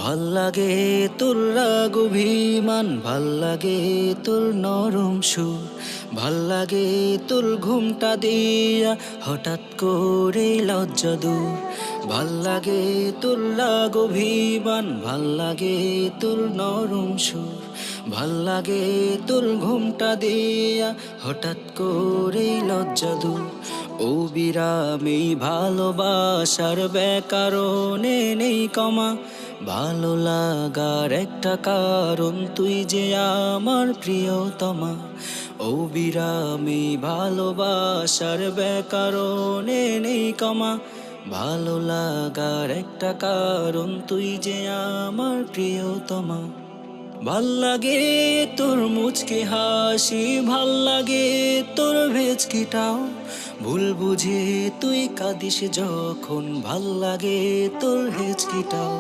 ভাল লাগে তোর রাগ অভিমান, ভাল লাগে তোর নরম সুর, ভাল লাগে তোর ঘুমটা দিয়া হঠাৎ করে লজ্জা দূর। ভাল লাগে তোর রাগ অভিমান, ভাল লাগে তোর নরম সুর, ভাল লাগে তোর ঘুমটা দিয়া হঠাৎ করে লজ্জা দূর। অবিরামী ভালোবাসার ব্যাকরণে নেই কমা, ভালো লাগার একটা কারণ তুই যে আমার প্রিয়তমা। অবিরামী ভালোবাসার ব্যাকরণে নেই কমা, ভালো লাগার একটা কারণ তুই যে আমার প্রিয়তমা। ভাল লাগে তোর মুচকি হাসি, ভাল লাগে তোর ভেজকিটাও, ভুল বুঝে তুই কাঁদিস যখন, ভাল লাগে তোর হেজকিটাও।